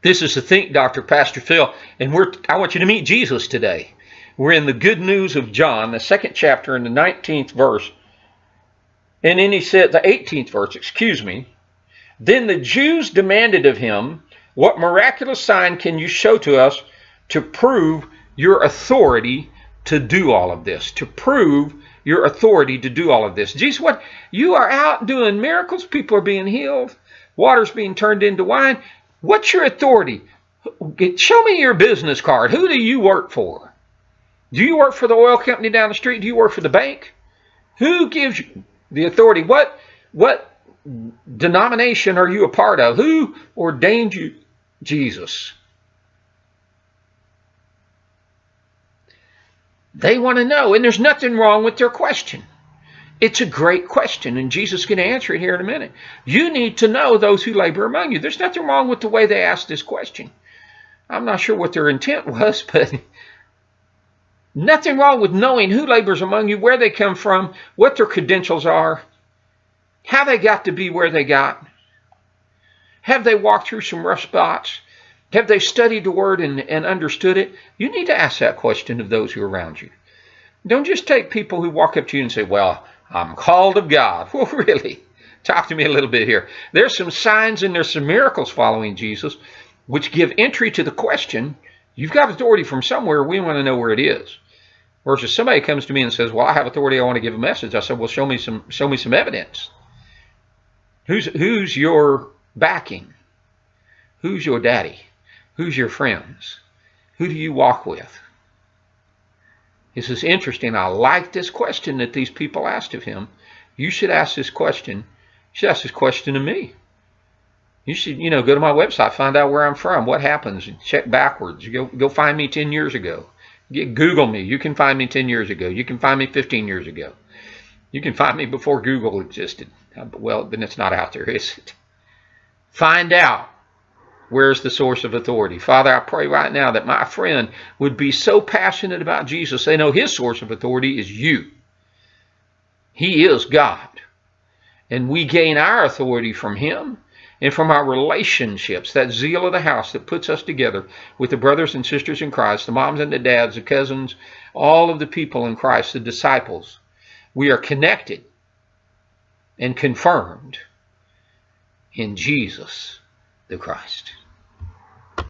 This is the Think Doctor, Pastor Phil, and I want you to meet Jesus today. We're in the Good News of John, the 2nd chapter and the 19th verse. And then he said, the 18th verse, excuse me. Then the Jews demanded of him, what miraculous sign can you show to us to prove your authority to do all of this? To prove your authority to do all of this. Jesus, what? You are out doing miracles. People are being healed. Water's being turned into wine. What's your authority? Show me your business card. Who do you work for? Do you work for the oil company down the street? Do you work for the bank? Who gives you the authority? What denomination are you a part of? Who ordained you? Jesus. They want to know, and there's nothing wrong with their question. It's a great question, and Jesus is going to answer it here in a minute. You need to know those who labor among you. There's nothing wrong with the way they asked this question. I'm not sure what their intent was, but nothing wrong with knowing who labors among you, where they come from, what their credentials are, how they got to be where they got. Have they walked through some rough spots? Have they studied the Word and understood it? You need to ask that question of those who are around you. Don't just take people who walk up to you and say, well, I'm called of God. Well, really? Talk to me a little bit here. There's some signs and there's some miracles following Jesus which give entry to the question, you've got authority from somewhere, we want to know where it is. Versus somebody comes to me and says, well, I have authority, I want to give a message. I said, well, show me some evidence. Who's your backing? Who's your daddy? Who's your friends? Who do you walk with? This is interesting. I like this question that these people asked of him. You should ask this question. You should ask this question to me. You should, go to my website, find out where I'm from, what happens, check backwards. Go find me 10 years ago. Google me. You can find me 10 years ago. You can find me 15 years ago. You can find me before Google existed. Well, then it's not out there, is it? Find out. Where's the source of authority? Father, I pray right now that my friend would be so passionate about Jesus, they know his source of authority is you. He is God. And we gain our authority from him and from our relationships, that zeal of the house that puts us together with the brothers and sisters in Christ, the moms and the dads, the cousins, all of the people in Christ, the disciples. We are connected and confirmed in Jesus the Christ.